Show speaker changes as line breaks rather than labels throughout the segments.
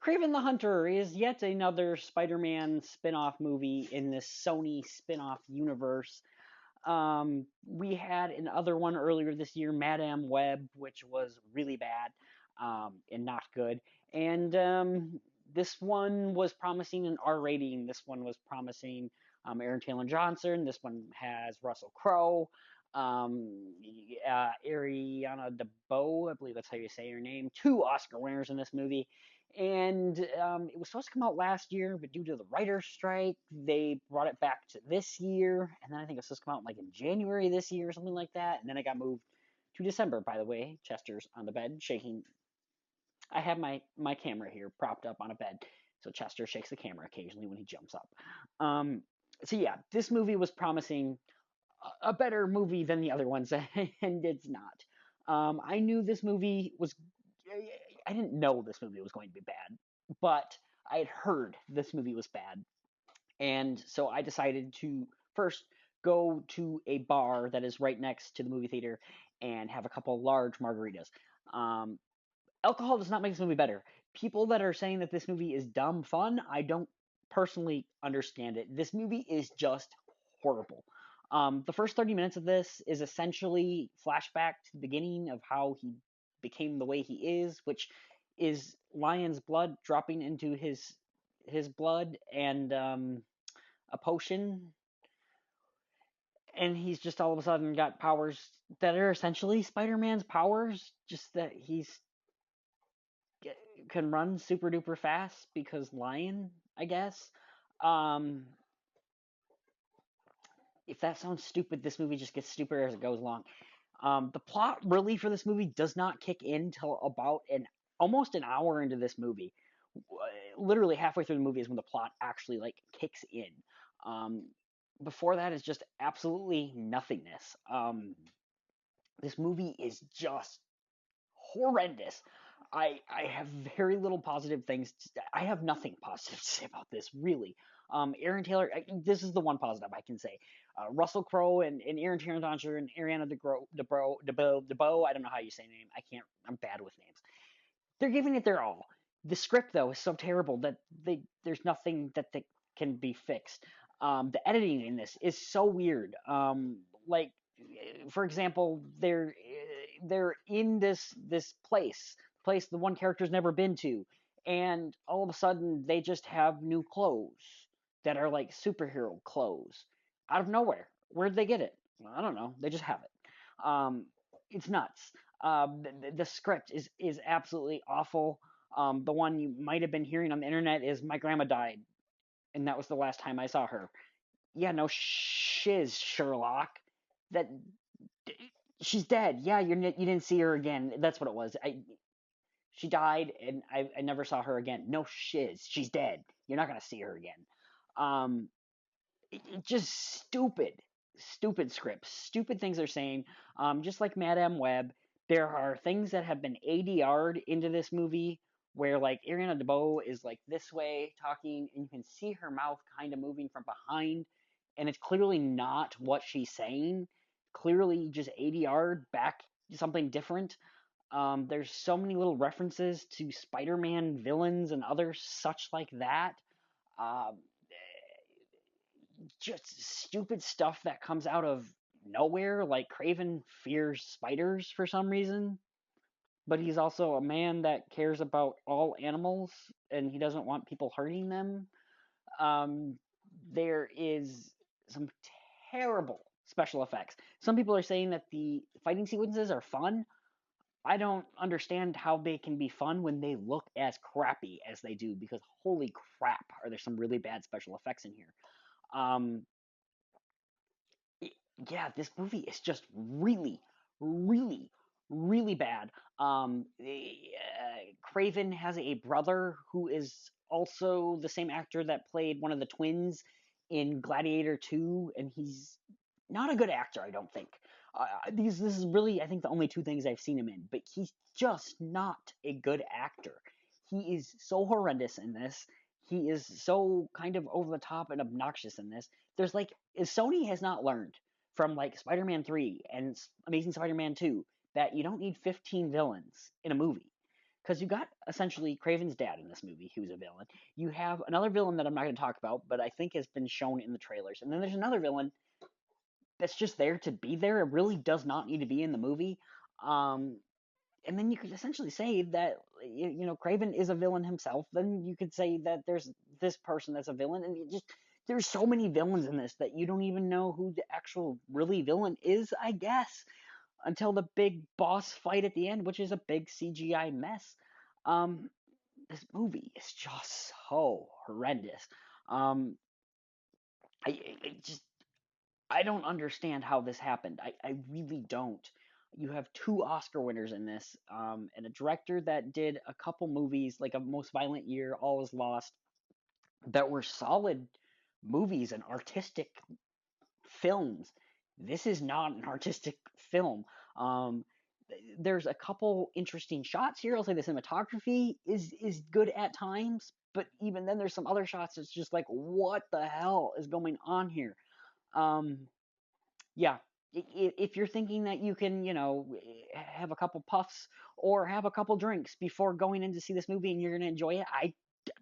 Kraven the Hunter is yet another Spider-Man spin-off movie in this Sony spin-off universe. We had another one earlier this year, Madame Web, which was really bad and not good. And this one was promising an R rating. This one was promising Aaron Taylor Johnson. This one has Russell Crowe, Ariana DeBose, I believe that's how you say her name. Two Oscar winners in this movie. And it was supposed to come out last year, but due to the writer's strike, they brought it back to this year. And then I think it was supposed to come out like in January this year or something like that. And then it got moved to December, by the way. Chester's on the bed shaking. I have my camera here propped up on a bed. So Chester shakes the camera occasionally when he jumps up. Um, so yeah, this movie was promising a better movie than the other ones, and it's not. I knew this movie was. I didn't know this movie was going to be bad, but I had heard this movie was bad, and so I decided to first go to a bar that is right next to the movie theater and have a couple large margaritas. Um, Alcohol does not make this movie better. People that are saying that this movie is dumb fun, I don't personally understand it. This movie is just horrible. The first 30 minutes of this is essentially flashback to the beginning of how he became the way he is, which is lion's blood dropping into his blood and a potion, and he's just all of a sudden got powers that are essentially Spider-Man's powers, just that he's can run super duper fast because lion, I guess. Um, if that sounds stupid, this movie just gets stupider as it goes along. The plot really for this movie does not kick in till about an almost an hour into this movie. Literally halfway through the movie is when the plot actually like kicks in. Um, Before that is just absolutely nothingness. This movie is just horrendous. I have very little positive things. I have nothing positive to say about this, really. Aaron Taylor, this is the one positive I can say. Russell Crowe and Aaron Taylor Johnson and Ariana DeBose, I don't know how you say name. I can't. I'm bad with names. They're giving it their all. The script though is so terrible that there's nothing that can be fixed. The editing in this is so weird. Like for example, they're in this place the one character's never been to, and all of a sudden they just have new clothes that are like superhero clothes out of nowhere. Where'd they get it? I don't know. They just have it. It's nuts. The script is absolutely awful. The one you might have been hearing on the internet is my grandma died, and that was the last time I saw her. Yeah, no shiz, Sherlock. That she's dead. Yeah, you didn't see her again. That's what it was. She died, and I never saw her again. No shiz, she's dead. You're not gonna see her again. Um, just stupid scripts, stupid things they're saying. Just like Madame Web, there are things that have been ADR'd into this movie where like Ariana DeBose is like this way talking, and you can see her mouth kind of moving from behind, and it's clearly not what she's saying. Clearly, just ADR'd back to something different. There's so many little references to Spider-Man villains and others such like that. Um, just stupid stuff that comes out of nowhere, like Kraven fears spiders for some reason, but he's also a man that cares about all animals and he doesn't want people hurting them. Um, there is some terrible special effects. Some people are saying that the fighting sequences are fun. I don't understand how they can be fun when they look as crappy as they do, because holy crap, are there some really bad special effects in here. Um, yeah, this movie is just really, really, really bad. Craven has a brother who is also the same actor that played one of the twins in Gladiator 2, and he's not a good actor, I don't think. This is really, I think, the only two things I've seen him in, but he's just not a good actor. He is so horrendous in this. He is so kind of over the top and obnoxious in this. There's like, Sony has not learned from like Spider-Man 3 and Amazing Spider-Man 2 that you don't need 15 villains in a movie. because you got essentially Craven's dad in this movie, who's a villain. You have another villain that I'm not going to talk about, but I think has been shown in the trailers, and then there's another villain that's just there to be there. It really does not need to be in the movie. Um, and then you could essentially say that Craven is a villain himself. Then you could say that there's this person that's a villain, and there's so many villains in this that you don't even know who the actual really villain is, I guess, until the big boss fight at the end, which is a big CGI mess. Um, this movie is just so horrendous. Um, I just I don't understand how this happened. I really don't. You have two Oscar winners in this, and a director that did a couple movies, like A Most Violent Year, All Is Lost, that were solid movies and artistic films. This is not an artistic film. Um, there's a couple interesting shots here. I'll say the cinematography is good at times, but even then, there's some other shots that's just like, what the hell is going on here? Um, yeah, if you're thinking that you can, have a couple puffs or have a couple drinks before going in to see this movie and you're going to enjoy it, I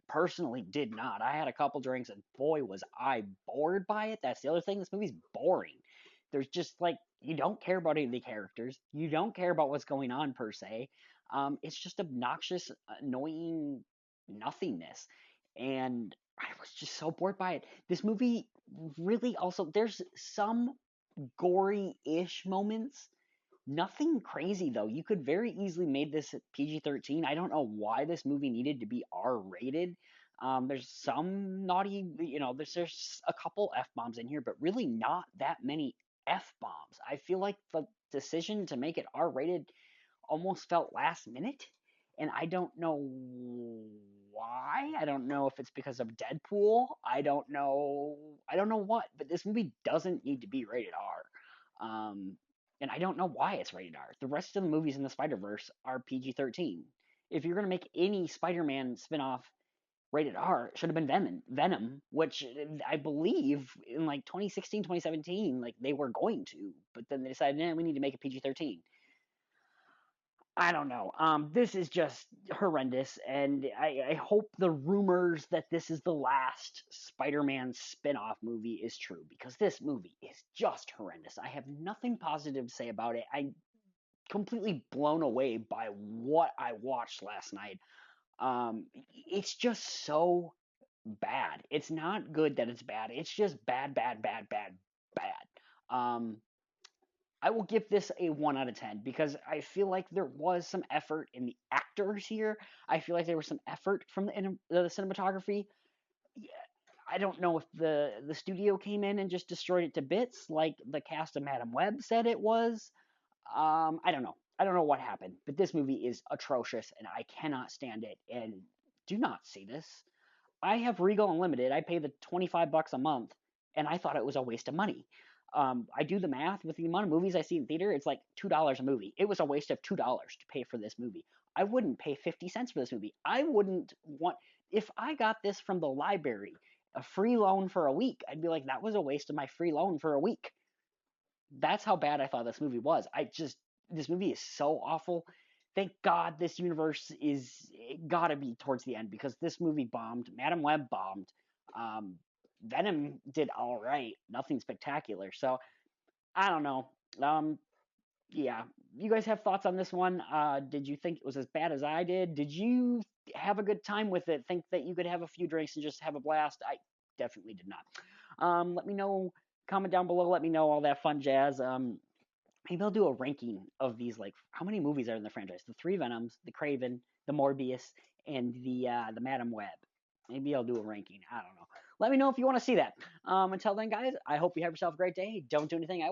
personally did not. I had a couple drinks and boy was I bored by it. That's the other thing. This movie's boring. There's just like you don't care about any of the characters. You don't care about what's going on per se. It's just obnoxious, annoying nothingness. And I was just so bored by it. This movie really also there's some gory-ish moments. Nothing crazy though. You could very easily made this PG-13. I don't know why this movie needed to be R-rated. There's some naughty, there's a couple F-bombs in here, but really not that many F-bombs. I feel like the decision to make it R-rated almost felt last minute, and I don't know why. I don't know if it's because of Deadpool. I don't know what, but this movie doesn't need to be rated R. And I don't know why it's rated R. The rest of the movies in the Spider-Verse are PG-13. If you're going to make any Spider-Man spin-off rated R, it should have been Venom, which I believe in like 2016, 2017, like they were going to, but then they decided, we need to make it PG-13. I don't know. This is just horrendous, and I hope the rumors that this is the last Spider-Man spin-off movie is true, because this movie is just horrendous. I have nothing positive to say about it. I'm completely blown away by what I watched last night. It's just so bad. It's not good that it's bad. It's just bad, bad, bad, bad, bad. I will give this a 1 out of 10 because I feel like there was some effort in the actors here. I feel like there was some effort from the cinematography. Yeah, I don't know if the studio came in and just destroyed it to bits like the cast of Madam Web said it was. I don't know. I don't know what happened, but this movie is atrocious and I cannot stand it. And do not see this. I have Regal Unlimited. I pay the $25 a month, and I thought it was a waste of money. I do the math with the amount of movies I see in theater. It's like $2 a movie. It was a waste of $2 to pay for this movie. I wouldn't pay 50 cents for this movie. I wouldn't want if I got this from the library, a free loan for a week. I'd be like, that was a waste of my free loan for a week. That's how bad I thought this movie was. This movie is so awful. Thank God this universe is gotta be towards the end because this movie bombed. Madam Web bombed. Um, Venom did all right. Nothing spectacular. So I don't know. Um, yeah. You guys have thoughts on this one? Did you think it was as bad as I did? Did you have a good time with it? Think that you could have a few drinks and just have a blast? I definitely did not. Let me know. Comment down below. Let me know all that fun jazz. Maybe I'll do a ranking of these, like how many movies are in the franchise? The three Venoms, the Kraven, the Morbius, and the Madam Web. Maybe I'll do a ranking. I don't know. Let me know if you want to see that. Until then, guys, I hope you have yourself a great day. Don't do anything I